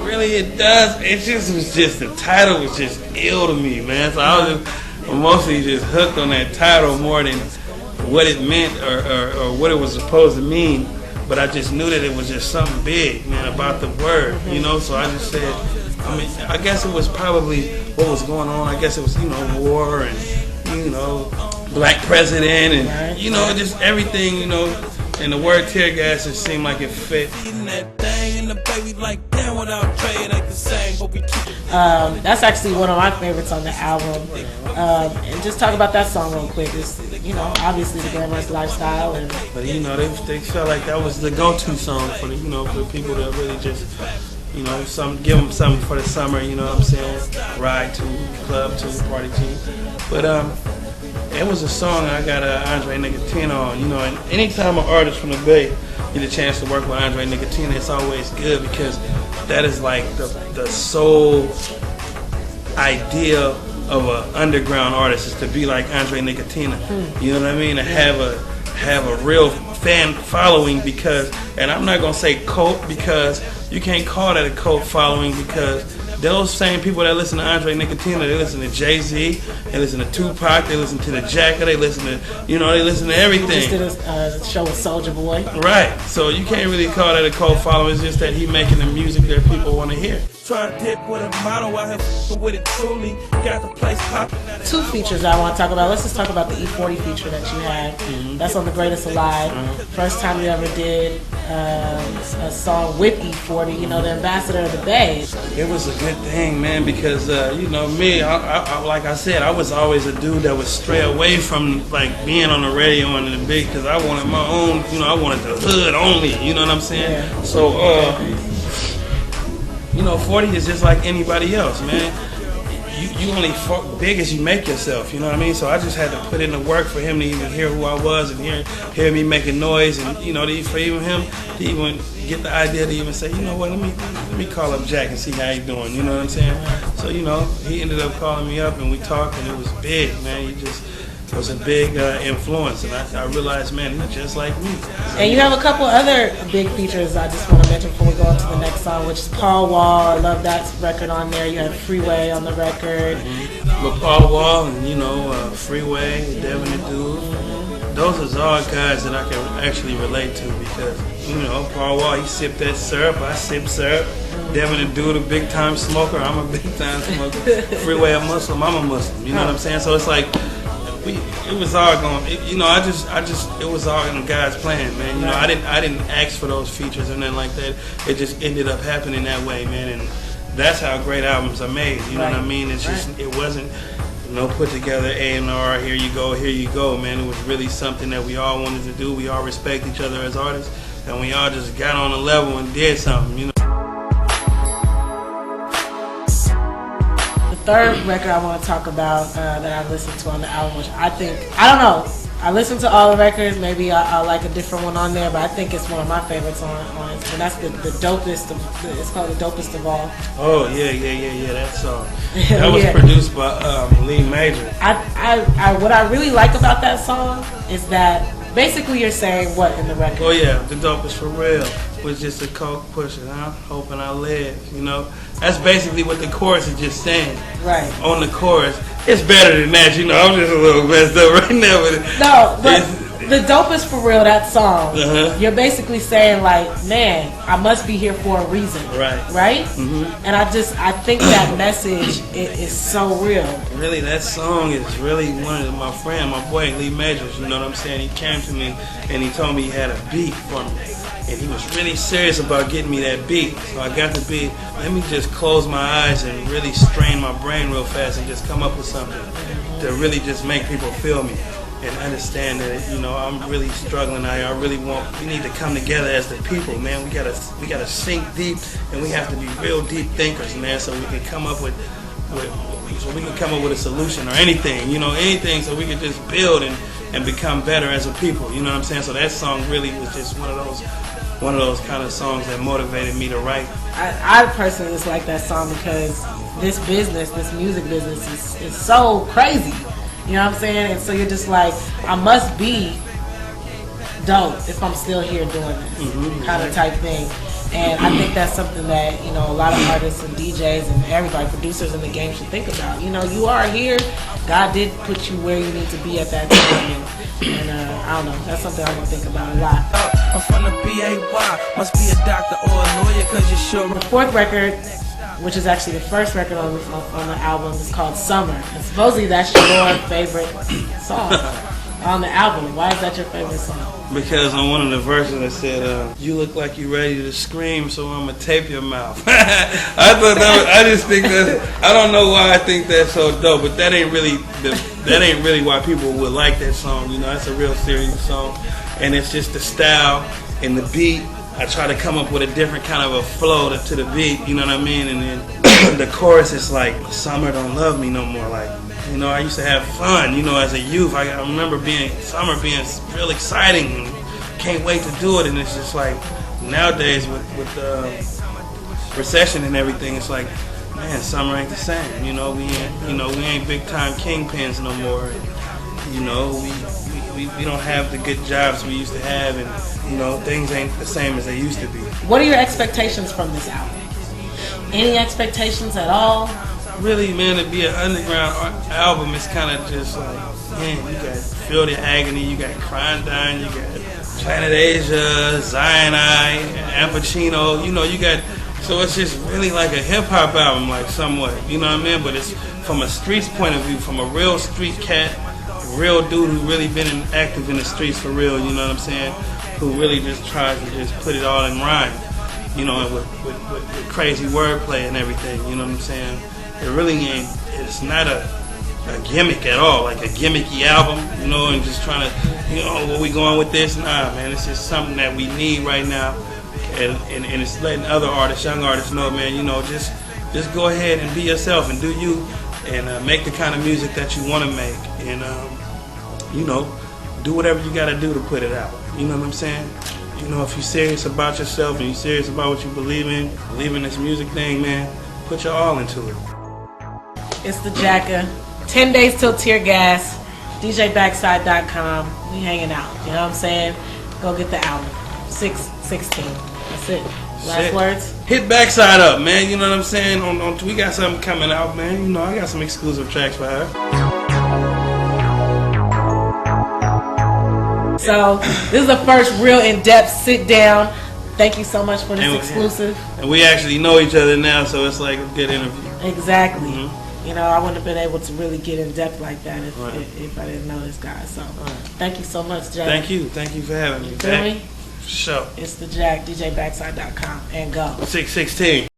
Really, it does. It just was just the title was just ill to me, man. So I was just mostly just hooked on that title more than what it meant or what it was supposed to mean. But I just knew that it was just something big, man, about the word, you know. So I just said, I mean, I guess it was probably what was going on. I guess it was, you know, war and, you know, black president and, you know, just everything, you know. And the word tear gas just seemed like it fit. That's actually one of my favorites on the album. And just talk about that song real quick. It's, you know, obviously the glamorous lifestyle. But you know, they felt like that was the go-to song for the, you know, for the people that really just, you know, give them something for the summer. You know what I'm saying? Ride to, club to, party to. But it was a song I got Andre Nickatina on. You know, and anytime an artist from the Bay get a chance to work with Andre Nickatina, it's always good because that is like the sole idea of an underground artist is to be like Andre Nickatina. You know what I mean? To have a real fan following because, and I'm not gonna say cult because you can't call that a cult following because those same people that listen to Andre Nickatina, they listen to Jay-Z, they listen to Tupac, they listen to the Jacka, they listen to, you know, they listen to everything. Just did a show with Soulja Boy. Right. So you can't really call that a cult following. It's just that he making the music that people want to hear. Try to dip with a model, I have with it truly. Got the place popping. Two features I want to talk about. Let's just talk about the E-40 feature that you had. That's on The Greatest Alive. First time you ever did a song with E-40, you know, the ambassador of the Bay. It was a good thing, man, because, you know, me, I, like I said, I was always a dude that would stray away from, like, being on the radio and the big, because I wanted my own, you know, I wanted the hood only, you know what I'm saying? Yeah. So, you know, 40 is just like anybody else, man. You only big as you make yourself, you know what I mean? So I just had to put in the work for him to even hear who I was and hear me making noise, and you know, for even him to even get the idea to even say, you know what, let me call up Jack and see how he's doing, you know what I'm saying? So, you know, he ended up calling me up and we talked, and it was big, man. It was a big influence, and I realized, man, he's just like me. And you have a couple other big features I just want to mention before we go on to the next song, which is Paul Wall. I love that record on there. You have Freeway on the record. With Paul Wall and, you know, Freeway, Devin the Dude, those are all guys that I can actually relate to because, you know, Paul Wall, he sipped that syrup, I sip syrup. Devin the Dude, a big time smoker, I'm a big time smoker. Freeway, a Muslim, I'm a Muslim, you know what I'm saying? So it's like, it was all going. You know, it was all in God's plan, man. You know, I didn't ask for those features and then like that. It just ended up happening that way, man. And that's how great albums are made. You know what I mean? It's just it wasn't no put together A&R. Here you go, man. It was really something that we all wanted to do. We all respect each other as artists, and we all just got on a level and did something. You know. Third record I want to talk about that I've listened to on the album, which I don't know, I listened to all the records, maybe I like a different one on there, but I think it's one of my favorites on it, and that's the Dopest, it's called The Dopest of All. Oh, yeah, that song. That was produced by Lee Major. What I really like about that song is that basically you're saying what in the record? Oh yeah, the dopest for real was just a coke pusher, huh? Hoping I live, you know? That's basically what the chorus is just saying. Right. On the chorus. It's better than that, you know? I'm just a little messed up right now with it. No, but the dopest for real, that song, you're basically saying like, man, I must be here for a reason. Right. Right? Mm-hmm. And I think that message is so real. Really, that song is really one of my boy Lee Majors, you know what I'm saying? He came to me and he told me he had a beat for me. And he was really serious about getting me that beat. So I got the beat. Let me just close my eyes and really strain my brain real fast and just come up with something to really just make people feel me and understand that, you know, I'm really struggling out here. We need to come together as the people, man. We gotta sink deep, and we have to be real deep thinkers, man, so we can come up with a solution or anything, you know, anything, so we can just build and become better as a people, you know what I'm saying? So that song really was just one of those kind of songs that motivated me to write. I personally just like that song because this music business is so crazy. You know what I'm saying? And so you're just like, I must be dope if I'm still here doing this kind of type thing. And I think that's something that, you know, a lot of artists and DJs and everybody, producers in the game should think about. You know, you are here. God did put you where you need to be at that time. And I don't know. That's something I'm going to think about a lot. I'm from the BAY. Must be a doctor or a lawyer because you're sure. The fourth record, which is actually the first record on the album, is called Summer. And supposedly that's your favorite song on the album. Why is that your favorite song? Because on one of the verses it said, "You look like you ready to scream, so I'm gonna tape your mouth." I thought I just think that I don't know why I think that's so dope, but that ain't really why people would like that song. You know, that's a real serious song, and it's just the style and the beat. I try to come up with a different kind of a flow to the beat. You know what I mean? And then the chorus is like, "Summer don't love me no more." Like, you know, I used to have fun, you know, as a youth. I remember summer being real exciting and can't wait to do it. And it's just like, nowadays with recession and everything, it's like, man, summer ain't the same. You know, we ain't big time kingpins no more. You know, we don't have the good jobs we used to have, and you know, things ain't the same as they used to be. What are your expectations from this album? Any expectations at all? Really, man, to be an underground album, it's kind of just like, man, you got Feel the Agony, you got Crying Dying, you got Planet Asia, Zion I, Al Pacino, you know, you got, so it's just really like a hip-hop album, like, somewhat, you know what I mean? But it's from a streets point of view, from a real street cat, a real dude who really been active in the streets for real, you know what I'm saying? Who really just tries to just put it all in rhyme, you know, with crazy wordplay and everything, you know what I'm saying? It really ain't, it's not a gimmick at all, like a gimmicky album, you know, and just trying to, you know, where we going with this? Nah, man, it's just something that we need right now, and it's letting other artists, young artists know, man, you know, just go ahead and be yourself and do you, and make the kind of music that you want to make, and, you know, do whatever you got to do to put it out, you know what I'm saying? You know, if you're serious about yourself and you're serious about what you believe in this music thing, man, put your all into it. It's the Jacka. 10 days till tear gas. DJBackside.com. We hanging out. You know what I'm saying? Go get the album. 6/16. That's it. Last words? Hit Backside up, man. You know what I'm saying? We got something coming out, man. You know, I got some exclusive tracks for her. So, this is the first real in-depth sit-down. Thank you so much for this exclusive. And we actually know each other now, so it's like a good interview. Exactly. Mm-hmm. You know, I wouldn't have been able to really get in depth like that if I didn't know this guy. So, thank you so much, Jack. Thank you for having me. You feel me? For sure. It's the Jack, DJBackside.com, and go. 616.